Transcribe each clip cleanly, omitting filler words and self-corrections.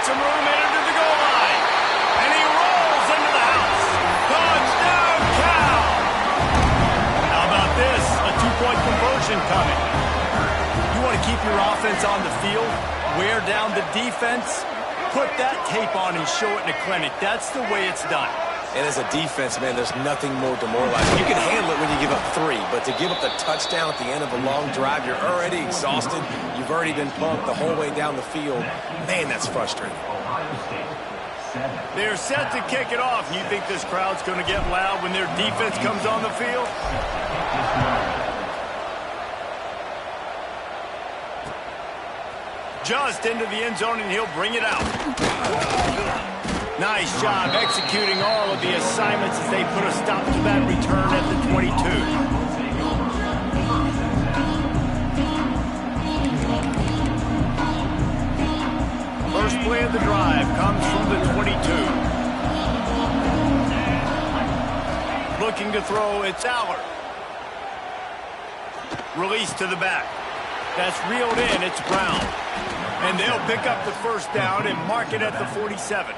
some room headed to the goal line. And he rolls into the house. Touchdown, Cal! How about this? A two-point conversion coming. You want to keep your offense on the field, wear down the defense, put that tape on and show it in a clinic. That's the way it's done. And as a defense, man, there's nothing more demoralizing. You can handle it when you give up 3, but to give up the touchdown at the end of a long drive, you're already exhausted. You've already been pumped the whole way down the field. Man, that's frustrating. They're set to kick it off. You think this crowd's going to get loud when their defense comes on the field? Just into the end zone, and he'll bring it out. Nice job executing all of the assignments as they put a stop to that return at the 22. First play of the drive comes from the 22. Looking to throw, it's Allard. Release to the back. That's reeled in, it's Brown. And they'll pick up the first down and mark it at the 47.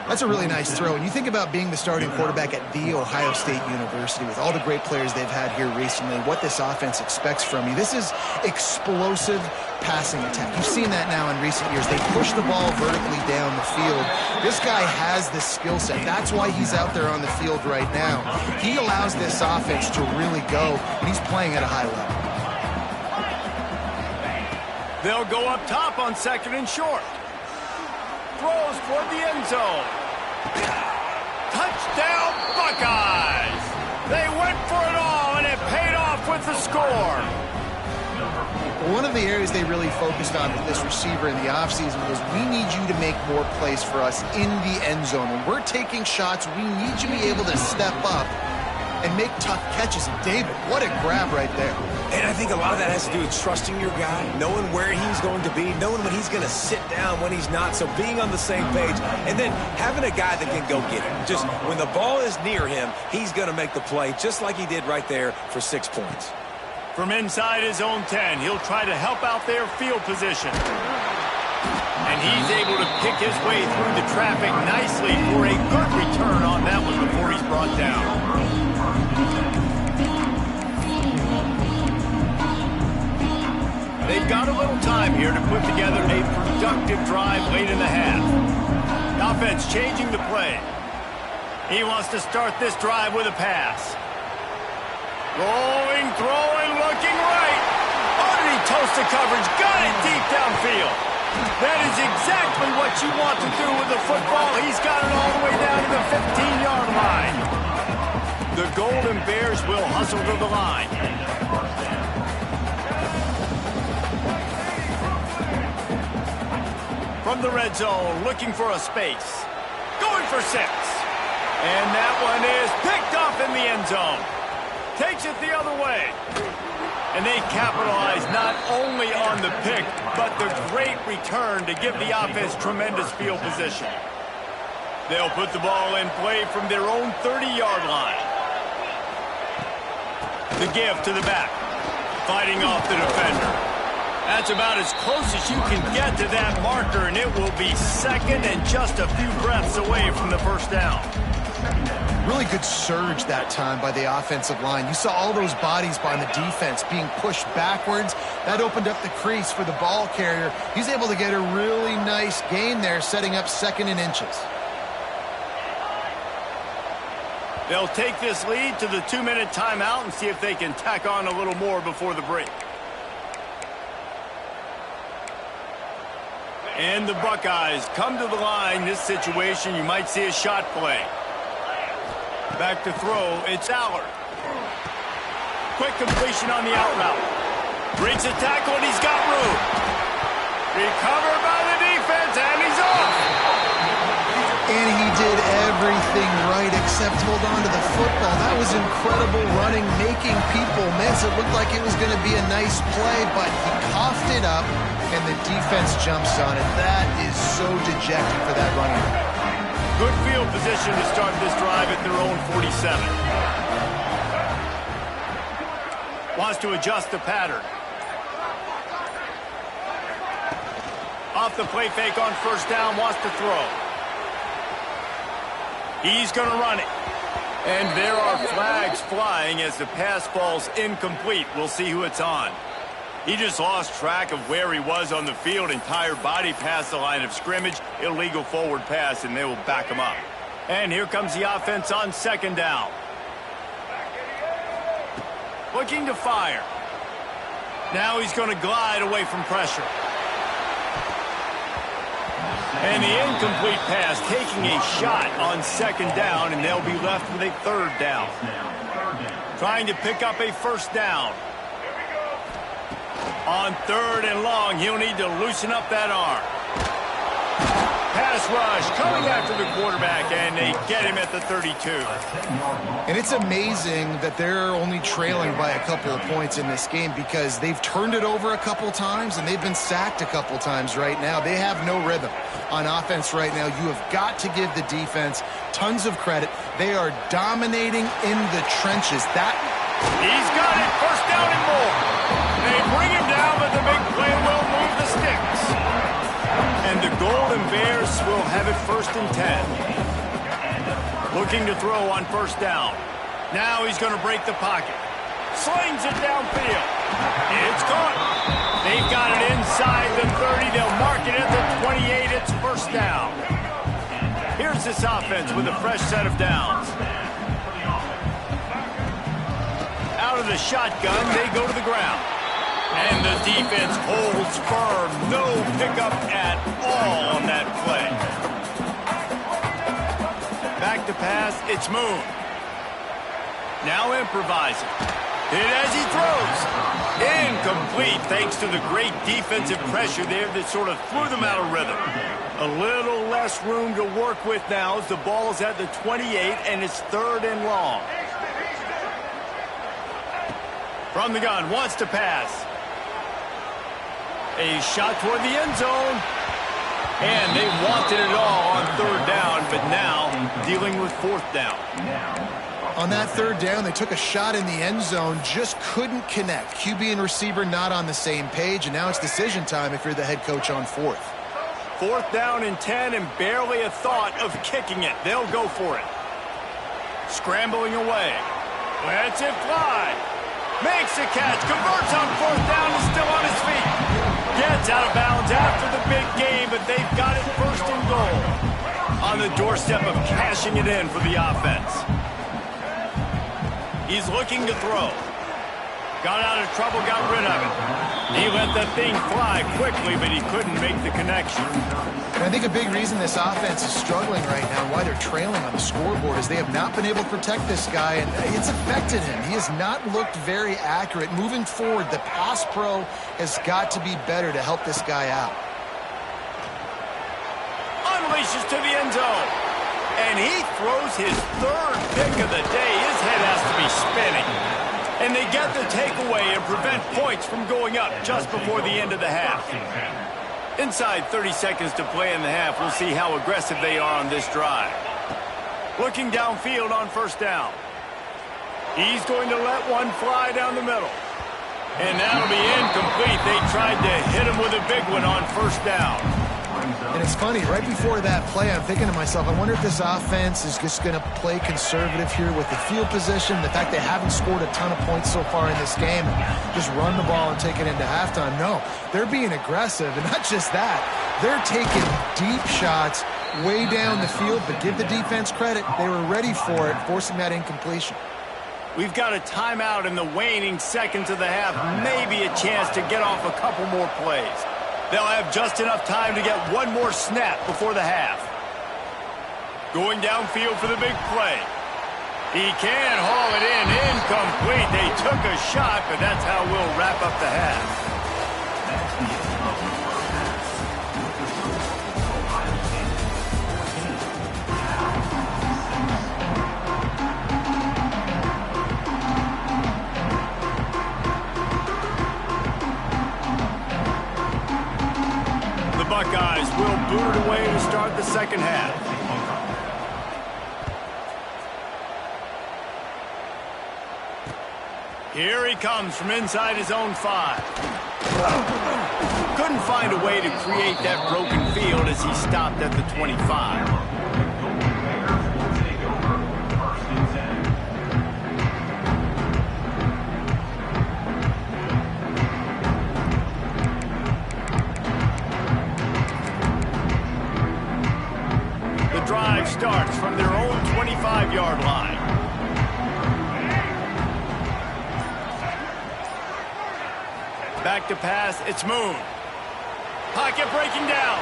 That's a really nice throw. And you think about being the starting quarterback at The Ohio State University with all the great players they've had here recently, what this offense expects from you. This is explosive passing attack. You've seen that now in recent years. They push the ball vertically down the field. This guy has the skill set. That's why he's out there on the field right now. He allows this offense to really go, and he's playing at a high level. They'll go up top on second and short. Throws toward the end zone. Touchdown, Buckeyes! They went for it all, and it paid off with the score. One of the areas they really focused on with this receiver in the offseason was we need you to make more plays for us in the end zone. When we're taking shots, we need you to be able to step up and make tough catches. And David, what a grab right there. And I think a lot of that has to do with trusting your guy, knowing where he's going to be, knowing when he's going to sit down, when he's not, so being on the same page, and then having a guy that can go get it. Just when the ball is near him, he's going to make the play, just like he did right there for 6 points. From inside his own 10, he'll try to help out their field position. And he's able to pick his way through the traffic nicely for a good return on that one before he's brought down. They've got a little time here to put together a productive drive late in the half. Offense changing the play. He wants to start this drive with a pass. Rolling, throwing, looking right. Underneath toast to coverage. Got it deep downfield. That is exactly what you want to do with the football. He's got it all the way down to the 15-yard line. The Golden Bears will hustle to the line. From the red zone, looking for a space. Going for 6. And that one is picked off in the end zone. Takes it the other way. And they capitalize not only on the pick, but the great return to give the offense tremendous field position. They'll put the ball in play from their own 30-yard line. The give to the back. Fighting off the defender. That's about as close as you can get to that marker, and it will be second and just a few breaths away from the first down. Really good surge that time by the offensive line. You saw all those bodies by the defense being pushed backwards. That opened up the crease for the ball carrier. He's able to get a really nice gain there, setting up second and inches. They'll take this lead to the 2-minute timeout and see if they can tack on a little more before the break. And the Buckeyes come to the line. This situation, you might see a shot play. Back to throw, it's Allard. Quick completion on the out route. Breaks a tackle, and he's got room. Recovered by the defense, and he's off. And he did everything right except hold on to the football. That was incredible running, making people miss. It looked like it was going to be a nice play, but he coughed it up, and the defense jumps on it. That is so dejecting for that running back. Good field position to start this drive at their own 47. Wants to adjust the pattern. Off the play fake on first down, wants to throw. He's going to run it. And there are flags flying as the pass falls incomplete. We'll see who it's on. He just lost track of where he was on the field. Entire body past the line of scrimmage. Illegal forward pass, and they will back him up. And here comes the offense on second down. Looking to fire. Now he's going to glide away from pressure. And the incomplete pass taking a shot on second down, and they'll be left with a third down. Trying to pick up a first down. On third and long, he'll need to loosen up that arm. Pass rush coming after the quarterback, and they get him at the 32. And it's amazing that they're only trailing by a couple of points in this game because they've turned it over a couple times and they've been sacked a couple times right now. They have no rhythm on offense right now. You have got to give the defense tons of credit. They are dominating in the trenches. He's got it. First down and more. They bring him down, but the big play will move the sticks. And the Golden Bears will have it first and 10. Looking to throw on first down. Now he's going to break the pocket. Slings it downfield. It's caught. They've got it inside the 30. They'll mark it at the 28. It's first down. Here's this offense with a fresh set of downs. Out of the shotgun, they go to the ground. And the defense holds firm. No pickup at all on that play. Back to pass. It's Moon. Now improvising. Hit as he throws. Incomplete thanks to the great defensive pressure there that sort of threw them out of rhythm. A little less room to work with now as the ball is at the 28 and it's third and long. From the gun, wants to pass. A shot toward the end zone. And they wanted it all on third down, but now dealing with fourth down. On that third down, they took a shot in the end zone, just couldn't connect. QB and receiver not on the same page, and now it's decision time if you're the head coach on fourth. Fourth down and 10, and barely a thought of kicking it. They'll go for it. Scrambling away. Lets it fly. Makes a catch. Converts on fourth down and still on his feet. Gets out of bounds after the big game, but they've got it first and goal. On the doorstep of cashing it in for the offense. He's looking to throw. Got out of trouble, got rid of it. He let the thing fly quickly, but he couldn't make the connection. And I think a big reason this offense is struggling right now, why they're trailing on the scoreboard, is they have not been able to protect this guy, and it's affected him. He has not looked very accurate. Moving forward, the pass pro has got to be better to help this guy out. Unleashes to the end zone. And he throws his third pick of the day. His head has to be spinning. And they get the takeaway and prevent points from going up just before the end of the half. Inside 30 seconds to play in the half, we'll see how aggressive they are on this drive. Looking downfield on first down. He's going to let one fly down the middle. And that'll be incomplete. They tried to hit him with a big one on first down. And it's funny, right before that play, I'm thinking to myself, I wonder if this offense is just going to play conservative here with the field position, the fact they haven't scored a ton of points so far in this game, and just run the ball and take it into halftime. No, they're being aggressive, and not just that, they're taking deep shots way down the field, but give the defense credit. They were ready for it, forcing that incompletion. We've got a timeout in the waning seconds of the half, maybe a chance to get off a couple more plays. They'll have just enough time to get one more snap before the half. Going downfield for the big play. He can haul it in. Incomplete. They took a shot, but that's how we'll wrap up the half. Buckeyes will boot it away to start the second half. Here he comes from inside his own 5. couldn't find a way to create that broken field as he stopped at the 25. The drive starts from their own 25-yard line. Back to pass, it's Moon. Pocket breaking down.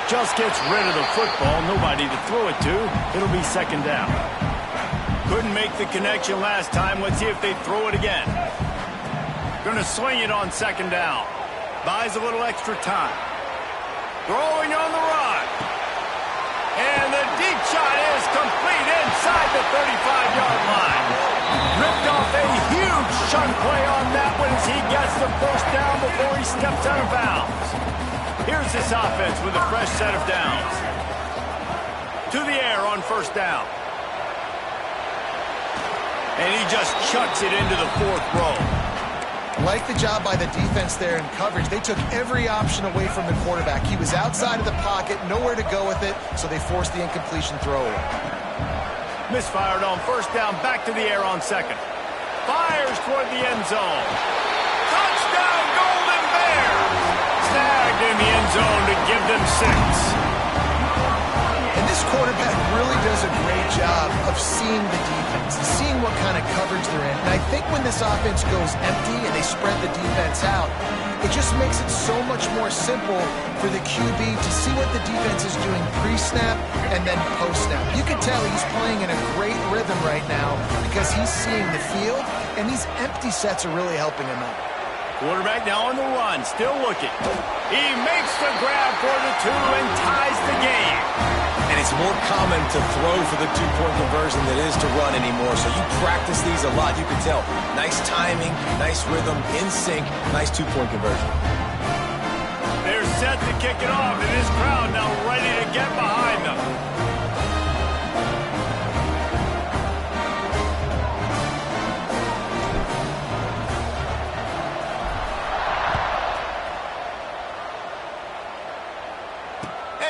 Just gets rid of the football, nobody to throw it to. It'll be second down. Couldn't make the connection last time. Let's see if they throw it again. Gonna swing it on second down. Buys a little extra time. Throwing on the run. And the deep shot is complete inside the 35-yard line. Ripped off a huge chunk play on that one as he gets the first down before he steps out of bounds. Here's this offense with a fresh set of downs. To the air on first down. And he just chucks it into the fourth row. Like the job by the defense there in coverage. They took every option away from the quarterback. He was outside of the pocket, nowhere to go with it, so they forced the incompletion throwaway. Misfired on first down, back to the air on second. Fires toward the end zone. Touchdown, Golden Bears! Snagged in the end zone to give them 6. And this quarterback really does a great job of seeing the defense, seeing what kind of coverage they're in. And I think when this offense goes empty and they spread the defense out, it just makes it so much more simple for the QB to see what the defense is doing pre-snap and then post-snap. You can tell he's playing in a great rhythm right now because he's seeing the field, and these empty sets are really helping him out. Quarterback now on the run, still looking. He makes the grab for the 2 and ties the game. And it's more common to throw for the two-point conversion than it is to run anymore. So you practice these a lot. You can tell. Nice timing, nice rhythm, in sync, nice two-point conversion. They're set to kick it off, and this crowd now ready to get behind them.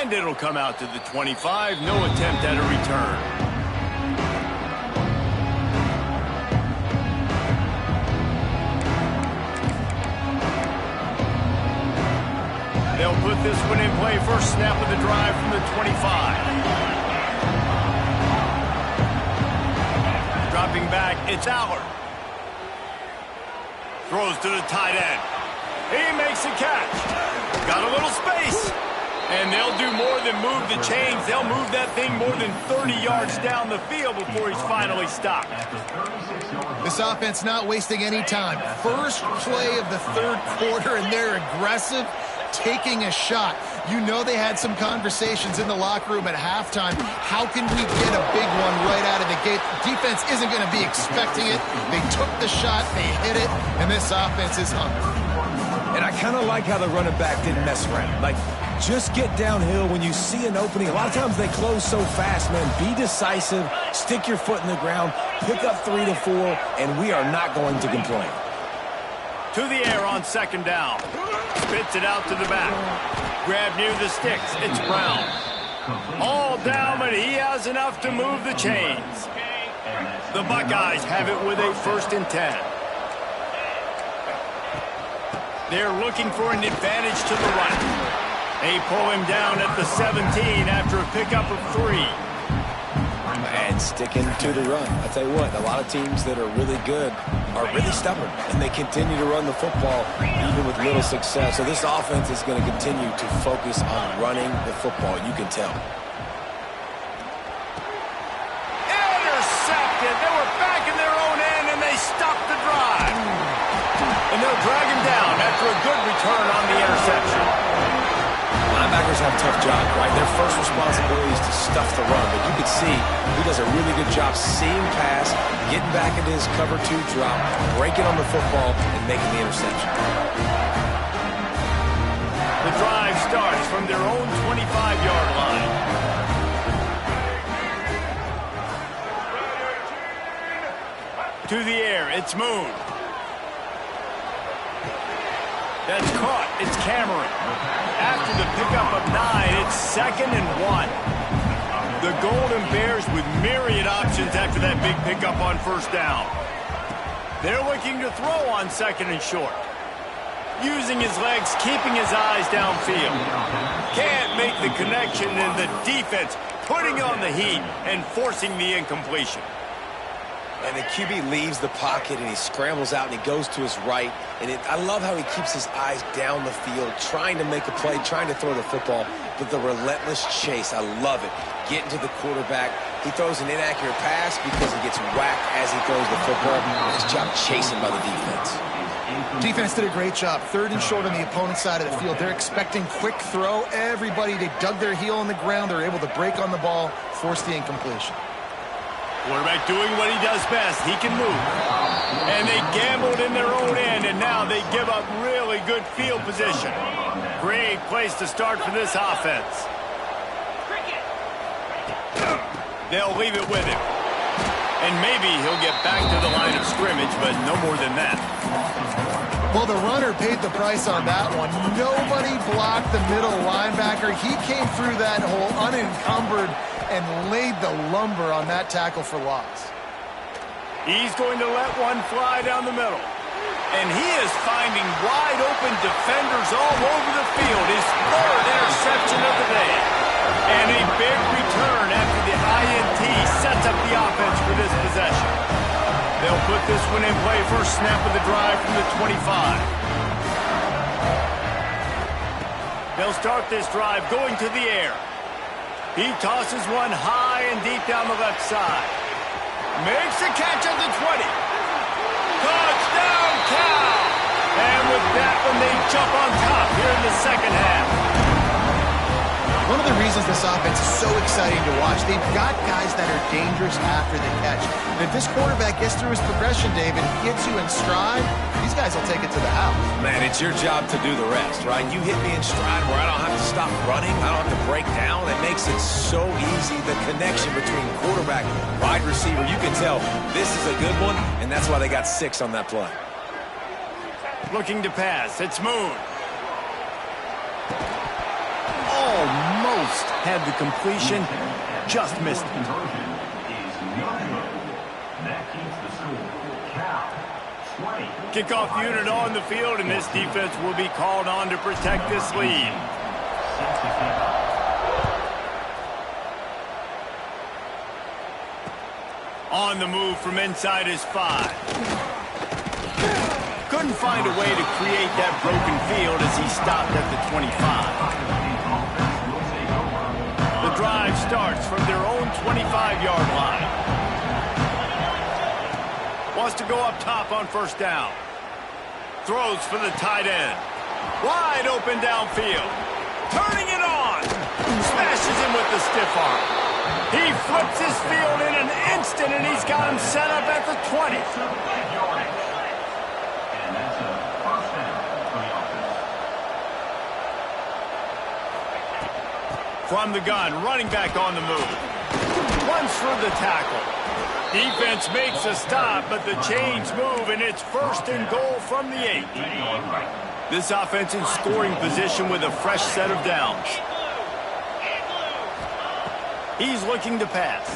And it'll come out to the 25. No attempt at a return. They'll put this one in play. First snap of the drive from the 25. Dropping back, it's Allard. Throws to the tight end. He makes a catch. Got a little space. And they'll do more than move the chains. They'll move that thing more than 30 yards down the field before he's finally stopped. This offense not wasting any time. First play of the third quarter, and they're aggressive, taking a shot. You know they had some conversations in the locker room at halftime. How can we get a big one right out of the gate? Defense isn't going to be expecting it. They took the shot, they hit it, and this offense is hungry. And I kind of like how the running back didn't mess around. Like, just get downhill when you see an opening. A lot of times they close so fast, man. Be decisive, stick your foot in the ground, pick up 3 to 4, and we are not going to complain. To the air on second down. Spits it out to the back. Grab near the sticks. It's Brown. All down, but he has enough to move the chains. The Buckeyes have it with a 1st and 10. They're looking for an advantage to the right. They pull him down at the 17 after a pickup of 3. And sticking to the run. I tell you what, a lot of teams that are really good are really stubborn, and they continue to run the football even with little success. So this offense is going to continue to focus on running the football. You can tell. Intercepted. They were back in their own end, and they stopped the drive. And they'll drag him down after a good return on the interception. Linebackers have a tough job, right? Their first responsibility is to stuff the run, but you can see he does a really good job seeing pass, getting back into his cover 2 drop, breaking on the football, and making the interception. The drive starts from their own 25-yard line. To the air, it's Moon. That's caught. It's Cameron. After the pickup of 9, it's 2nd and 1. The Golden Bears with myriad options after that big pickup on first down. They're looking to throw on 2nd and short. Using his legs, keeping his eyes downfield. Can't make the connection, and the defense putting on the heat and forcing the incompletion. And the QB leaves the pocket, and he scrambles out, and he goes to his right. And I love how he keeps his eyes down the field, trying to make a play, trying to throw the football, but the relentless chase, I love it. Getting to the quarterback. He throws an inaccurate pass because he gets whacked as he throws the football. Nice job chasing by the defense. Defense did a great job. 3rd and short on the opponent's side of the field. They're expecting quick throw. Everybody, they dug their heel on the ground. They're able to break on the ball, force the incompletion. Quarterback doing what he does best. He can move. And they gambled in their own end, and now they give up really good field position. Great place to start for this offense. They'll leave it with him. And maybe he'll get back to the line of scrimmage, but no more than that. Well, the runner paid the price on that one. Nobody blocked the middle linebacker. He came through that hole unencumbered and laid the lumber on that tackle for loss. He's going to let one fly down the middle. And he is finding wide open defenders all over the field. His 3rd interception of the day. And a big return after the INT sets up the offense for this possession. They'll put this one in play first snap of the drive from the 25. They'll start this drive going to the air. He tosses one high and deep down the left side. Makes the catch at the 20. Touchdown, Cal! And with that one, they jump on top here in the second half. One of the reasons this offense is so exciting to watch, they've got guys that are dangerous after the catch. And if this quarterback gets through his progression, David, gets you in stride, these guys will take it to the house. Man, it's your job to do the rest, right? You hit me in stride where I don't have to stop running. I don't have to break down. It makes it so easy, the connection between quarterback and wide receiver. You can tell this is a good one, and that's why they got 6 on that play. Looking to pass. It's Moon. Almost had the completion, just missed it. Kickoff unit on the field, and this defense will be called on to protect this lead. On the move from inside his 5. Couldn't find a way to create that broken field as he stopped at the 25. The drive starts from their own 25-yard line. Wants to go up top on first down. Throws for the tight end. Wide open downfield. Turning it on. Smashes him with the stiff arm. He flips his field in an instant, and he's got him set up at the 20. From the gun, running back on the move. Runs for the tackle. Defense makes a stop, but the chains move, and it's 1st and goal from the 8. This offense in scoring position with a fresh set of downs. He's looking to pass.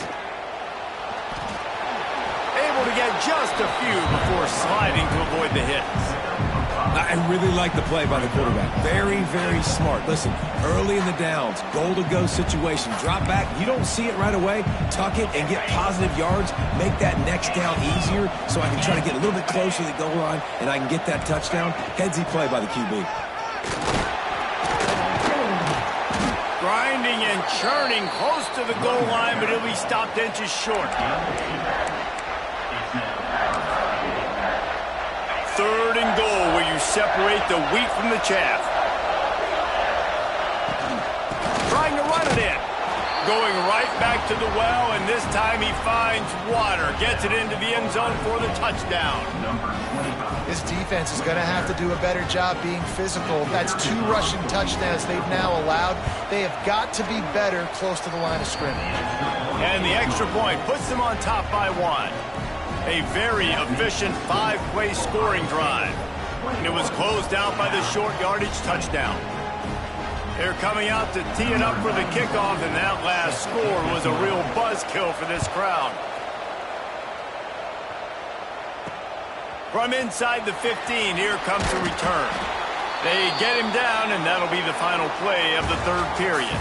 Able to get just a few before sliding to avoid the hits. I really like the play by the quarterback. Very, very smart. Listen, early in the downs, goal-to-go situation. Drop back. You don't see it right away. Tuck it and get positive yards. Make that next down easier so I can try to get a little bit closer to the goal line and I can get that touchdown. Headsy play by the QB. Grinding and churning close to the goal line, but he'll be stopped inches short. 3rd and goal, where you separate the wheat from the chaff. Trying to run it in. Going right back to the well, and this time he finds water. Gets it into the end zone for the touchdown. This defense is going to have to do a better job being physical. That's 2 rushing touchdowns they've now allowed. They have got to be better close to the line of scrimmage. And the extra point puts them on top by 1. A very efficient 5-play scoring drive. And it was closed out by the short yardage touchdown. They're coming out to tee it up for the kickoff, and that last score was a real buzzkill for this crowd. From inside the 15, here comes the return. They get him down, and that'll be the final play of the third period.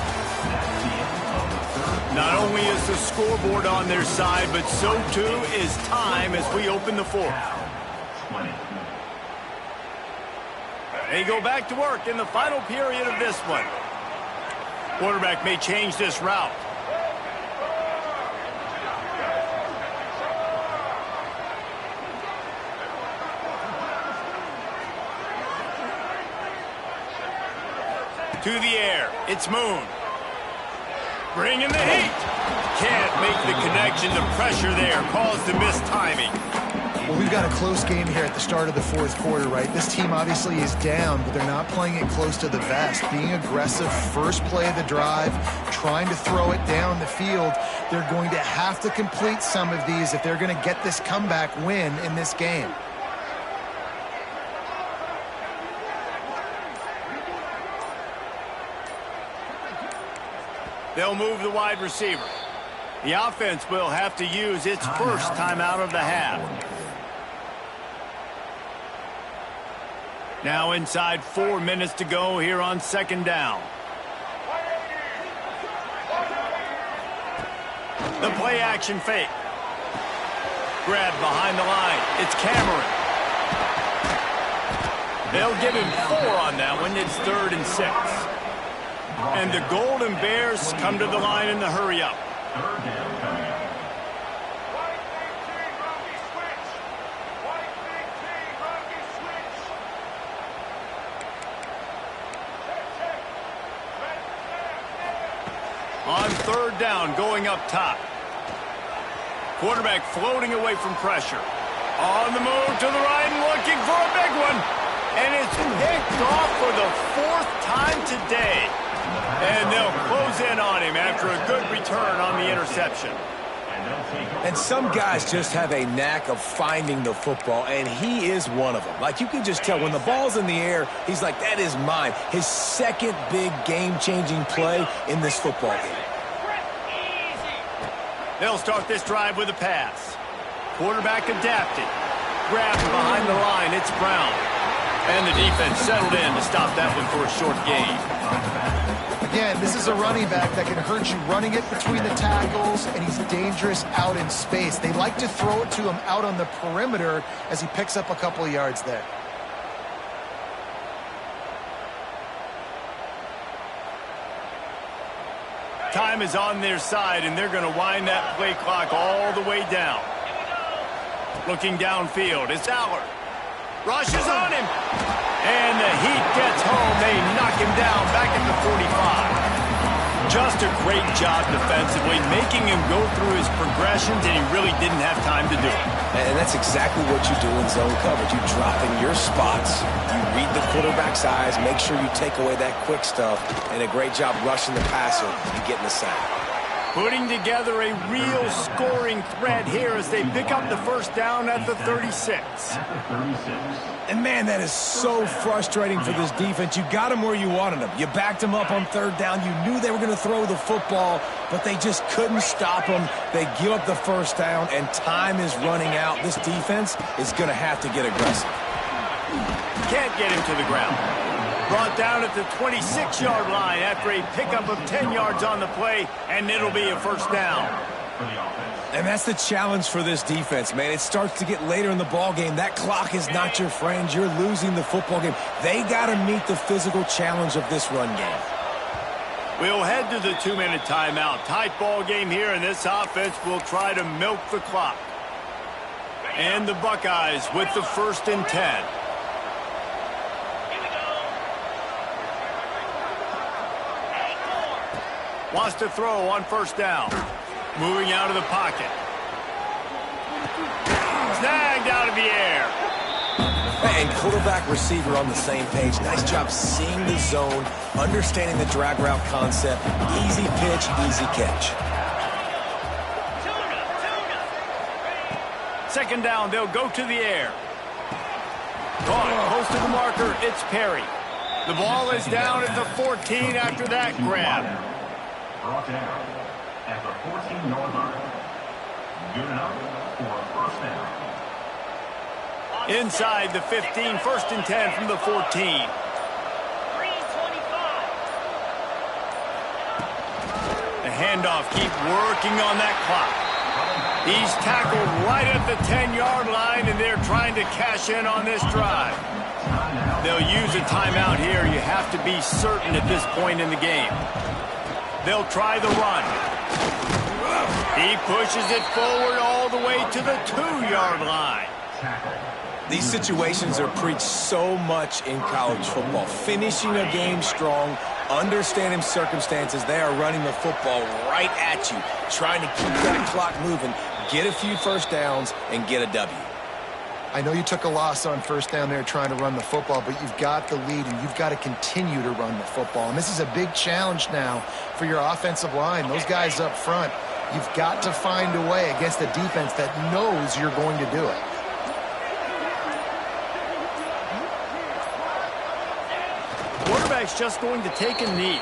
Not only is the scoreboard on their side, but so too is time as we open the fourth. They go back to work in the final period of this one. Quarterback may change this route. To the air, it's Moon. Bringing the heat. Can't make the connection. The pressure there caused the missed timing. Well, we've got a close game here at the start of the fourth quarter, right? This team obviously is down, but they're not playing it close to the vest. Being aggressive, first play of the drive, trying to throw it down the field. They're going to have to complete some of these if they're going to get this comeback win in this game. They'll move the wide receiver. The offense will have to use its first timeout of the half. Now inside 4 minutes to go here on second down. The play action fake. Grab behind the line. It's Cameron. They'll give him 4 on that one. It's 3rd and 6. And the Golden Bears come to the line in the hurry-up. On third down, going up top. Quarterback floating away from pressure. On the move to the right and looking for a big one. And it's picked off for the 4th time today. And they'll close in on him after a good return on the interception. And some guys just have a knack of finding the football, and he is one of them. Like, you can just tell when the ball's in the air, he's like, that is mine. His second big game-changing play in this football game. They'll start this drive with a pass. Quarterback adapted. Grabbed behind the line. It's Brown. And the defense settled in to stop that one for a short gain. Again, this is a running back that can hurt you running it between the tackles, and he's dangerous out in space. They like to throw it to him out on the perimeter as he picks up a couple of yards there. Time is on their side, and they're going to wind that play clock all the way down. Looking downfield, it's Allard. Rushes on him. And the heat gets home. They knock him down back at the 45. Just a great job defensively, making him go through his progressions, and he really didn't have time to do it. And that's exactly what you do in zone coverage. You drop in your spots, you read the quarterback's eyes, make sure you take away that quick stuff, and a great job rushing the passer and getting the sack. Putting together a real scoring threat here as they pick up the first down at the 36. And, man, that is so frustrating for this defense. You got them where you wanted them. You backed them up on third down. You knew they were going to throw the football, but they just couldn't stop them. They give up the first down, and time is running out. This defense is going to have to get aggressive. Can't get him to the ground. Brought down at the 26-yard line after a pickup of 10 yards on the play, and it'll be a first down. And that's the challenge for this defense, man. It starts to get later in the ball game. That clock is not your friend. You're losing the football game. They got to meet the physical challenge of this run game. We'll head to the 2-minute timeout. Tight ball game here, and this offense will try to milk the clock. And the Buckeyes with the 1st and 10. Wants to throw on first down. Moving out of the pocket. Snagged out of the air. And quarterback receiver on the same page. Nice job seeing the zone, understanding the drag route concept. Easy pitch, easy catch. Second down, they'll go to the air. Caught goes to the marker. It's Perry. The ball is down at the 14 after that grab. Brought down at the 14-yard line. Good enough for a first down. Inside the 15, 1st and 10 from the 14. The handoff, keep working on that clock. He's tackled right at the 10-yard line, and they're trying to cash in on this drive. They'll use a timeout here. You have to be certain at this point in the game. They'll try the run. He pushes it forward all the way to the 2-yard line. These situations are preached so much in college football. Finishing a game strong, understanding circumstances. They are running the football right at you, trying to keep that clock moving, get a few first downs, and get a W. I know you took a loss on first down there trying to run the football, but you've got the lead, and you've got to continue to run the football. And this is a big challenge now for your offensive line. Those guys up front, you've got to find a way against a defense that knows you're going to do it. Quarterback's just going to take a knee.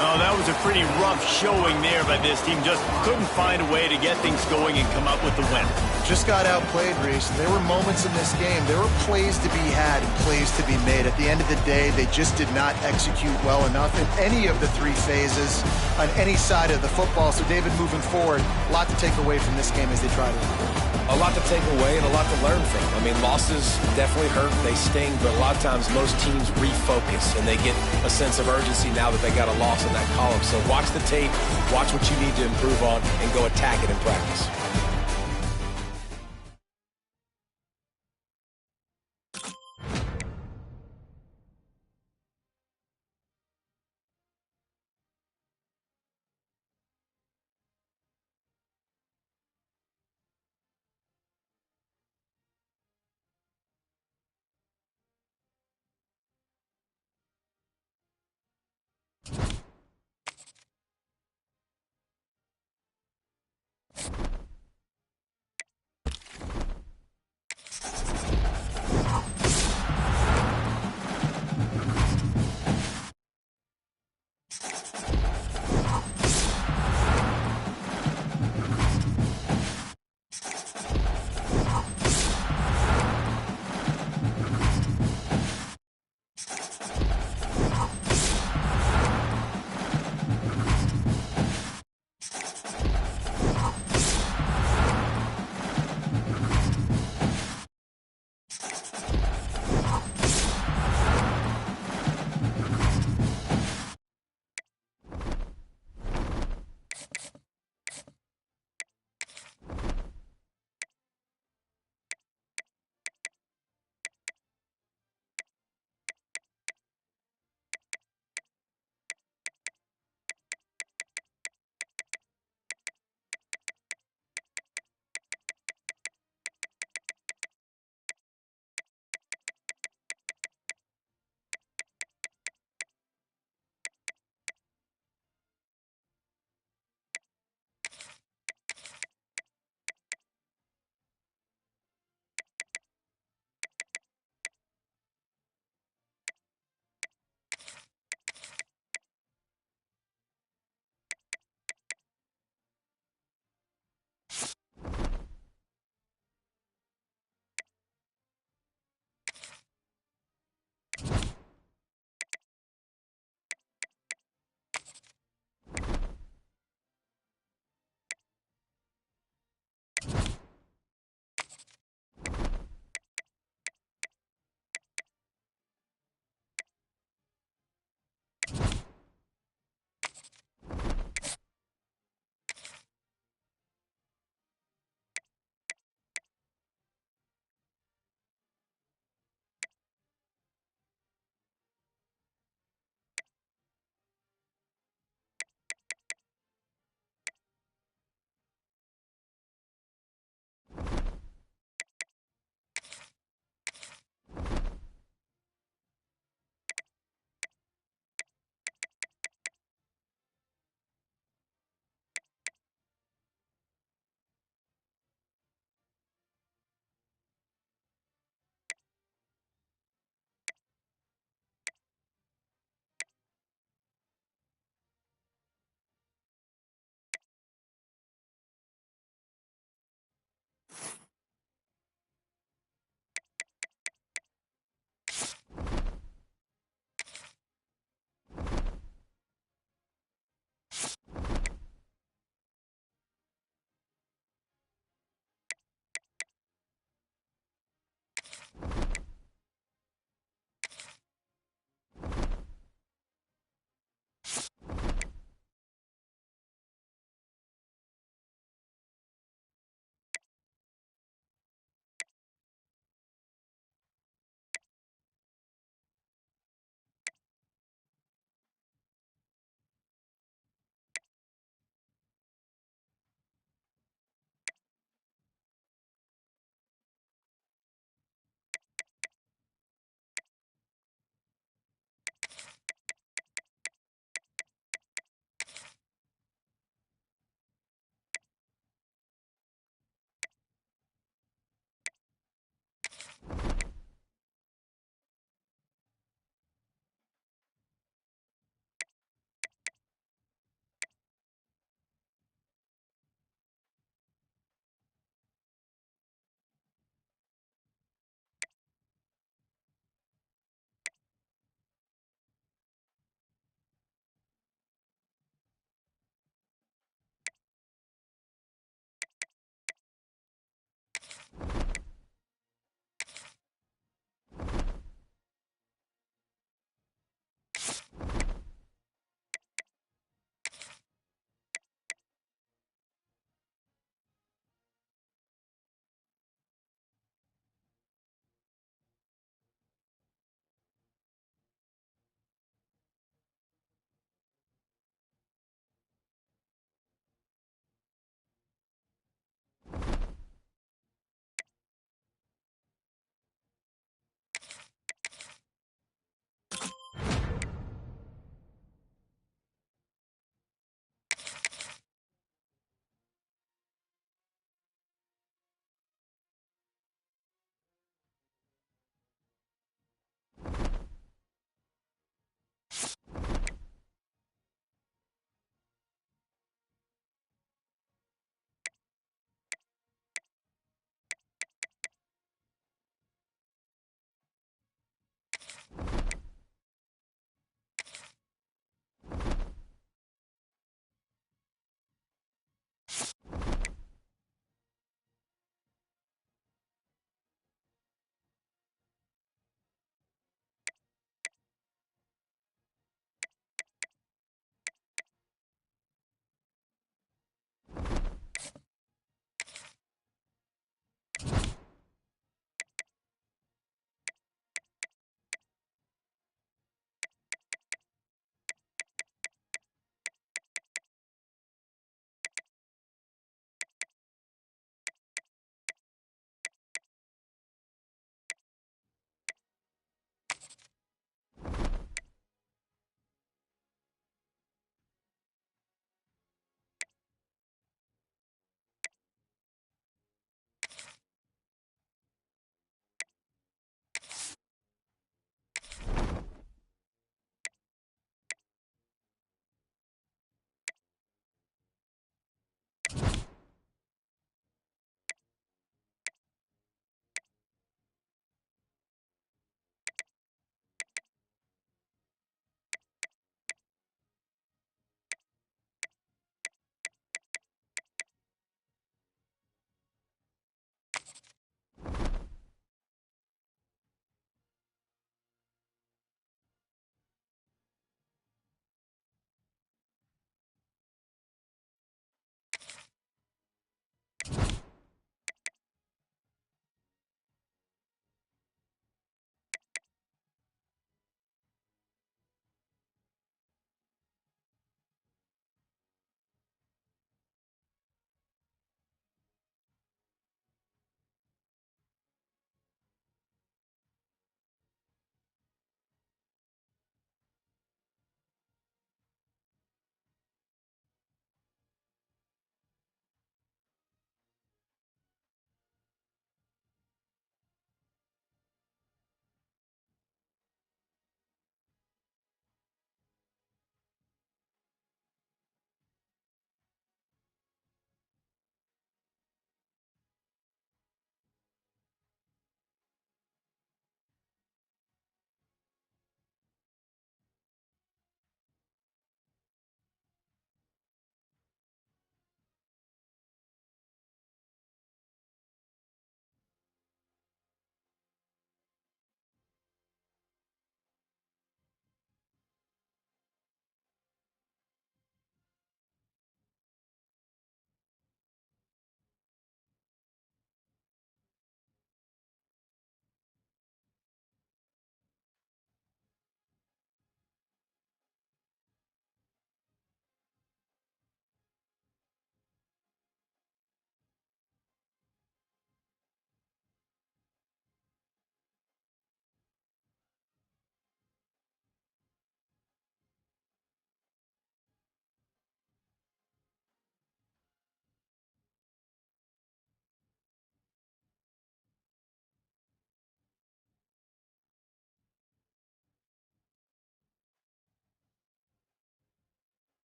Oh, that was a pretty rough showing there by this team. Just couldn't find a way to get things going and come up with the win. Just got outplayed, Reese. There were moments in this game. There were plays to be had and plays to be made. At the end of the day, they just did not execute well enough in any of the 3 phases on any side of the football. So, David, moving forward, a lot to take away from this game as they try to improve. A lot to take away and a lot to learn from. I mean, losses definitely hurt, they sting, but a lot of times most teams refocus and they get a sense of urgency now that they got a loss in that column. So watch the tape, watch what you need to improve on, and go attack it in practice.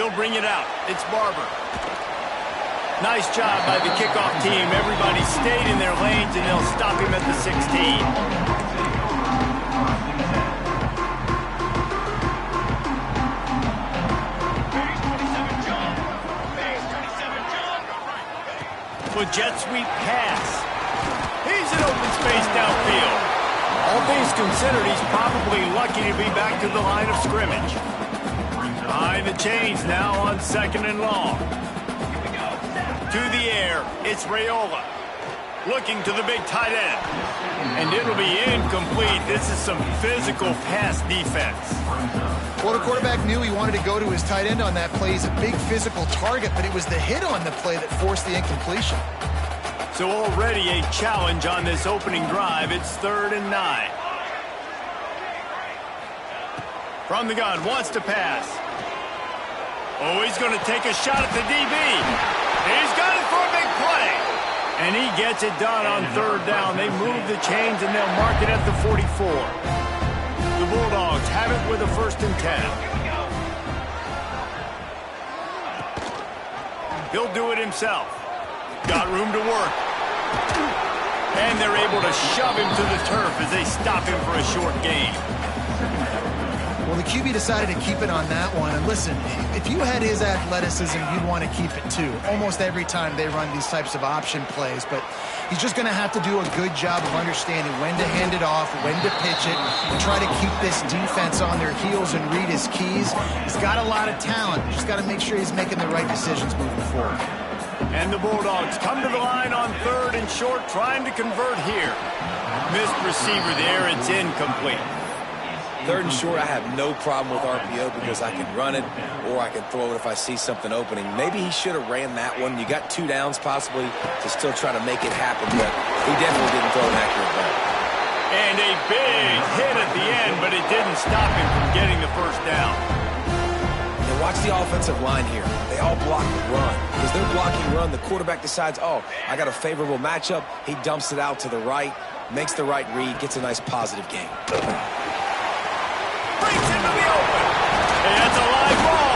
He'll bring it out. It's Barber. Nice job by the kickoff team. Everybody stayed in their lanes, and they'll stop him at the 16. Jet sweep pass. He's in open space downfield. All things considered, he's probably lucky to be back to the line of scrimmage. Behind the chains now on 2nd and long. To the air, it's Raiola. Looking to the big tight end. And it'll be incomplete. This is some physical pass defense. Well, the quarterback knew he wanted to go to his tight end on that play. He's a big physical target, but it was the hit on the play that forced the incompletion. So already a challenge on this opening drive. It's 3rd and 9. From the gun, wants to pass. Oh, he's going to take a shot at the DB. He's got it for a big play. And he gets it done on 3rd down. They move the chains, and they'll mark it at the 44. The Bulldogs have it with a 1st and 10. He'll do it himself. Got room to work. And they're able to shove him to the turf as they stop him for a short gain. Well, the QB decided to keep it on that one. And listen, if you had his athleticism, you'd want to keep it too. Almost every time they run these types of option plays. But he's just going to have to do a good job of understanding when to hand it off, when to pitch it, and try to keep this defense on their heels and read his keys. He's got a lot of talent. Just got to make sure he's making the right decisions moving forward. And the Bulldogs come to the line on 3rd and short, trying to convert here. Missed receiver there. It's incomplete. 3rd and short, I have no problem with RPO because I can run it or I can throw it if I see something opening. Maybe he should have ran that one. You got 2 downs possibly to still try to make it happen, but he definitely didn't throw an accurate ball. And a big hit at the end, but it didn't stop him from getting the 1st down. And watch the offensive line here. They all block the run. Because they're blocking run, the quarterback decides, oh, I got a favorable matchup. He dumps it out to the right, makes the right read, gets a nice positive gain. Breaks into the open. And that's a live ball.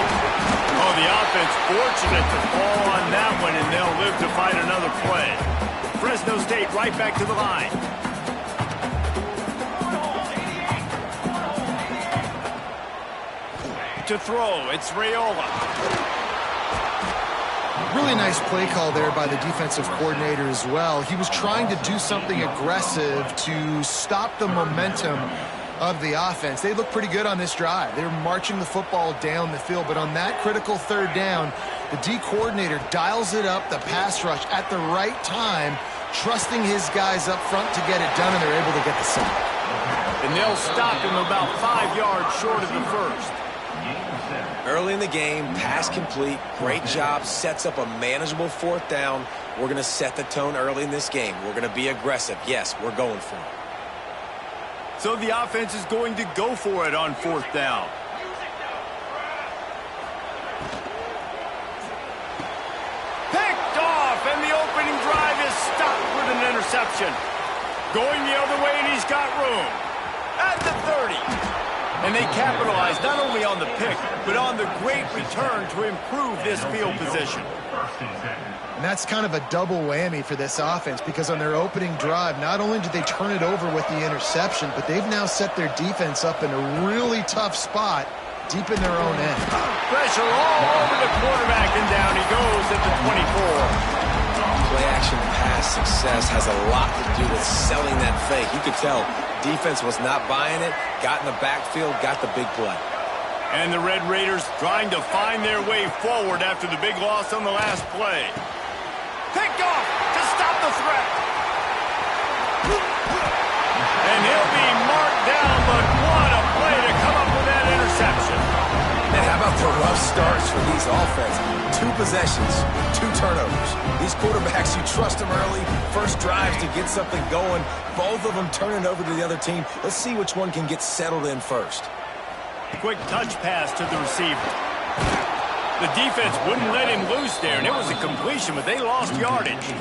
Oh, the offense fortunate to fall on that one, and they'll live to fight another play. Fresno State right back to the line. To throw, it's Raiola. Really nice play call there by the defensive coordinator as well. He was trying to do something aggressive to stop the momentum of the offense. They look pretty good on this drive. They're marching the football down the field, but on that critical 3rd down, the D coordinator dials it up, the pass rush at the right time, trusting his guys up front to get it done, and they're able to get the sack. And they'll stop him about 5 yards short of the 1st. Early in the game, pass complete, great job, sets up a manageable 4th down. We're going to set the tone early in this game. We're going to be aggressive. Yes, we're going for it. So the offense is going to go for it on 4th down. Picked off, and the opening drive is stopped with an interception. Going the other way, and he's got room. At the 30. And they capitalize not only on the pick, but on the great return to improve this field position. And that's kind of a double whammy for this offense because on their opening drive, not only did they turn it over with the interception, but they've now set their defense up in a really tough spot deep in their own end. Pressure all over the quarterback, and down he goes at the 24. Play-action pass success has a lot to do with selling that fake. You could tell defense was not buying it, got in the backfield, got the big play. And the Red Raiders trying to find their way forward after the big loss on the last play. Picked off to stop the threat. And he'll be marked down, but what a play to come up with that interception. And how about the rough starts for these offenses? 2 possessions, 2 turnovers. These quarterbacks, you trust them early, first drives to get something going. Both of them turning over to the other team. Let's see which one can get settled in first. Quick touch pass to the receiver. The defense wouldn't let him loose there, and it was a completion, but they lost yardage.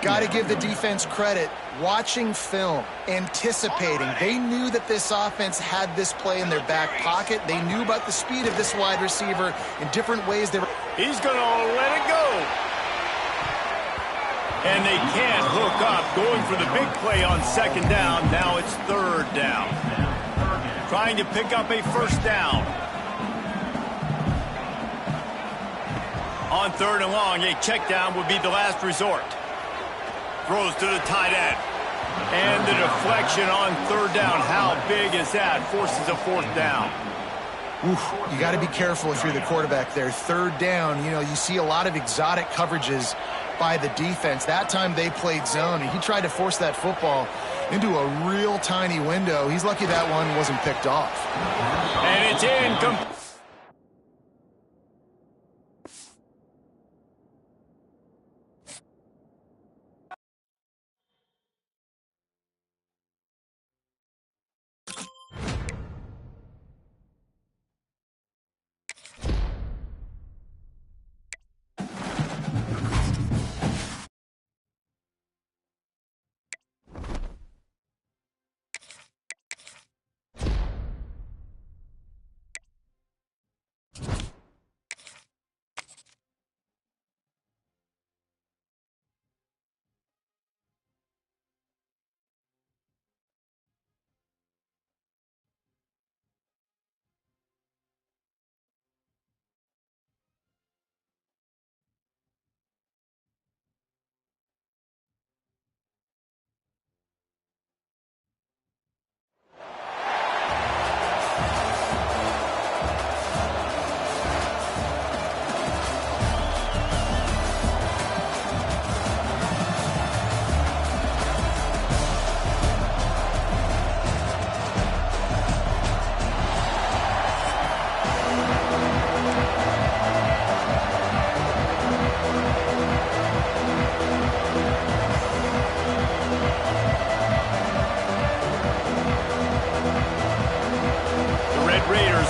Got to give the defense credit. Watching film, anticipating. They knew that this offense had this play in their back pocket. They knew about the speed of this wide receiver in different ways. He's going to let it go. And they can't hook up. Going for the big play on second down. Now it's third down. Trying to pick up a first down. On third and long, a check down would be the last resort. Throws to the tight end. And the deflection on third down. How big is that? Forces a fourth down. Oof, you got to be careful if you're the quarterback there. Third down, you see a lot of exotic coverages by the defense. That time they played zone, and he tried to force that football into a real tiny window. He's lucky that one wasn't picked off. And it's incomplete.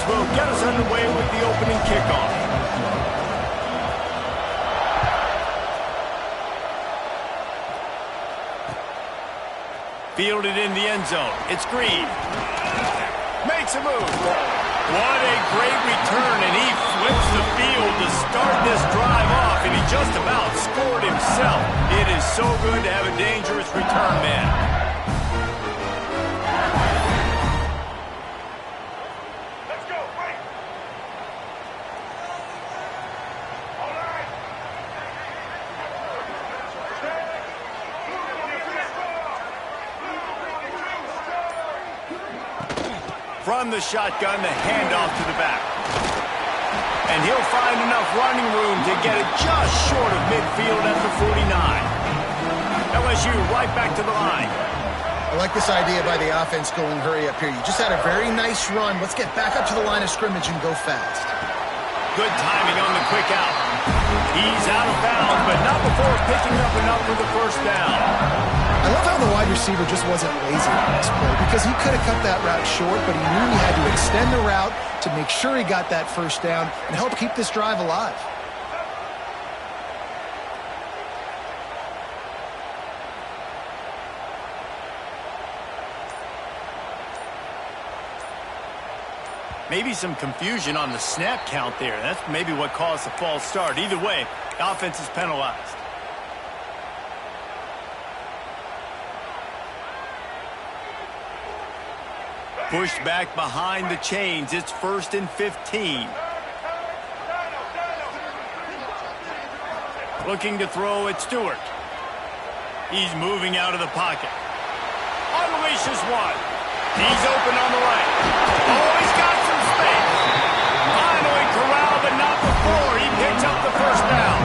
Will get us underway with the opening kickoff. Fielded in the end zone. It's Green. Makes a move. What a great return, and he flips the field to start this drive off, and he just about scored himself. It is so good to have a dangerous return man. From the shotgun, the handoff to the back. And he'll find enough running room to get it just short of midfield at the 49. LSU right back to the line. I like this idea by the offense going hurry up here. You just had a very nice run. Let's get back up to the line of scrimmage and go fast. Good timing on the quick out. He's out of bounds, but not before picking up enough for the first down. I love how the wide receiver just wasn't lazy on this play because he could have cut that route short, but he knew he had to extend the route to make sure he got that first down and help keep this drive alive. Maybe some confusion on the snap count there. That's maybe what caused the false start. Either way, the offense is penalized. Pushed back behind the chains. It's 1st and 15. Looking to throw at Stewart. He's moving out of the pocket. Unleashes one. He's open on the right. Oh, he's got some space. Finally corralled, but not before. He picks up the first down.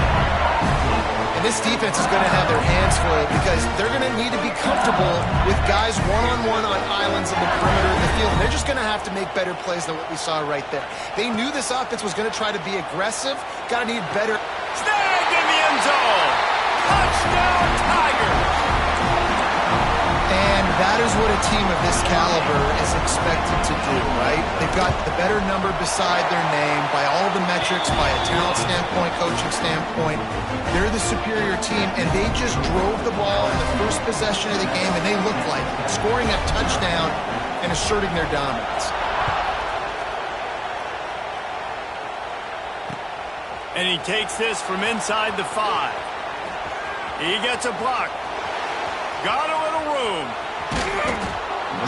And this defense is going to have their hands full because they're going to need to be comfortable with guys one-on-one on islands in the perimeter of the field. And they're just going to have to make better plays than what we saw right there. They knew this offense was going to try to be aggressive. Got to need better. Snagged in the end zone. Touchdown, Tigers. And That is what a team of this caliber is expected to do, right? They've got the better number beside their name by all the metrics, by a talent standpoint, coaching standpoint. They're the superior team, and they just drove the ball in the first possession of the game, and they looked like it, scoring a touchdown and asserting their dominance. And he takes this from inside the 5. He gets a block. Got a little room.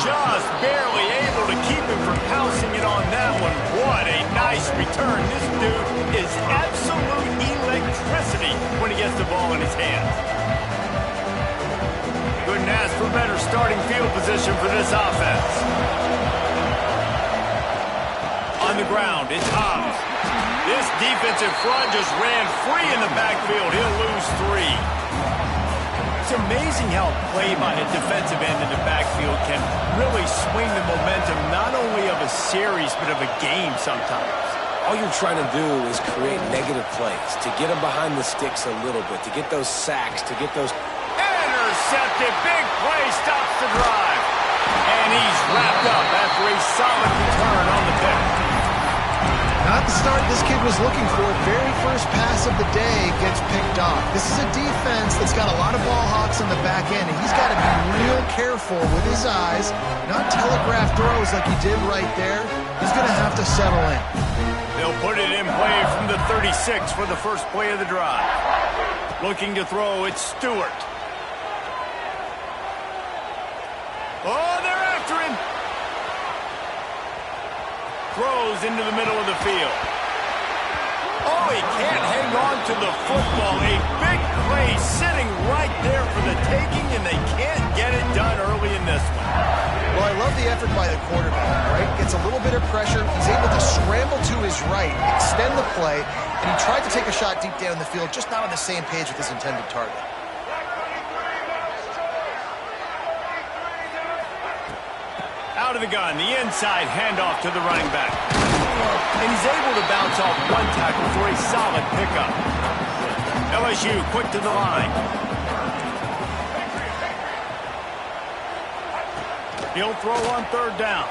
Just barely able to keep him from pouncing it on that one. What a nice return. This dude is absolute electricity when he gets the ball in his hands. Couldn't ask for better starting field position for this offense. On the ground, it's Hobbs. This defensive front just ran free in the backfield. He'll lose 3. It's amazing how play by a defensive end in the backfield can really swing the momentum not only of a series but of a game sometimes. All you're trying to do is create negative plays, to get them behind the sticks a little bit, to get those sacks, to get those... Intercepted. Big play stops the drive. And he's wrapped up after a solid return on the pick. Not the start this kid was looking for. Very first pass of the day gets picked off. This is a defense that's got a lot of ball hawks on the back end, and he's got to be real careful with his eyes, not telegraph throws like he did right there. He's going to have to settle in. They'll put it in play from the 36 for the first play of the drive. Looking to throw, it's Stewart. Oh, they're after him. Throws into the middle of the field. Oh, he can't hang on to the football. A big play sitting right there for the taking, and they can't get it done early in this one. Well, I love the effort by the quarterback, right? Gets a little bit of pressure. He's able to scramble to his right, extend the play, and he tried to take a shot deep down the field, just not on the same page with his intended target. Out of the gun, the inside handoff to the running back. And he's able to bounce off one tackle for a solid pickup. LSU quick to the line. He'll throw on 3rd down.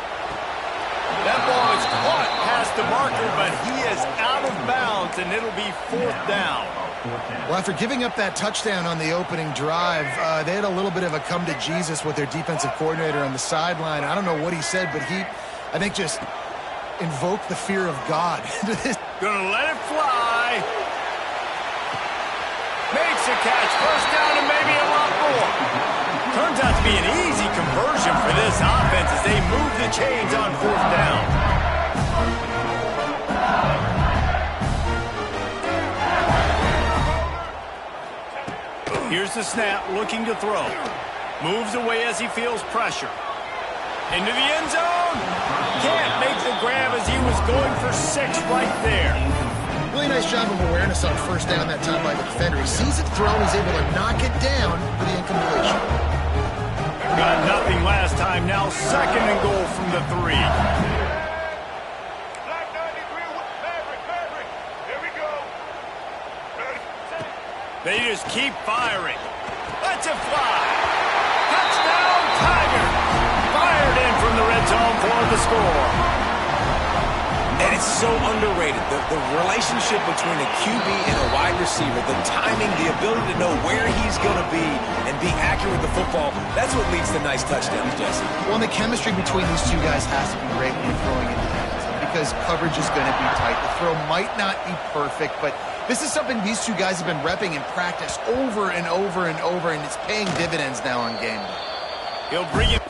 That ball is caught past the marker, but he is out of bounds, and it'll be 4th down. Well, after giving up that touchdown on the opening drive, they had a little bit of a come to Jesus with their defensive coordinator on the sideline. I don't know what he said, but he, I think, just invoked the fear of God. Gonna let it fly. Makes a catch. First down and maybe a lot more. Turns out to be an easy conversion for this offense as they move the chains on 4th down. Here's the snap, looking to throw. Moves away as he feels pressure. Into the end zone. Can't make the grab as he was going for 6 right there. Really nice job of awareness on 1st down that time by the defender. He sees it throw, he's able to knock it down for the incompletion. Got nothing last time, now 2nd and goal from the 3. They just keep firing. Let's it fly. Touchdown, Tiger. Fired in from the red zone for the score. And it's so underrated. The relationship between a QB and a wide receiver, the timing, the ability to know where he's going to be and be accurate with the football, that's what leads to nice touchdowns, Jesse. Well, and the chemistry between these two guys has to be great when you're throwing into the end zone because coverage is going to be tight. The throw might not be perfect, but this is something these two guys have been repping in practice over and over and over, and it's paying dividends now on game day. He'll bring it.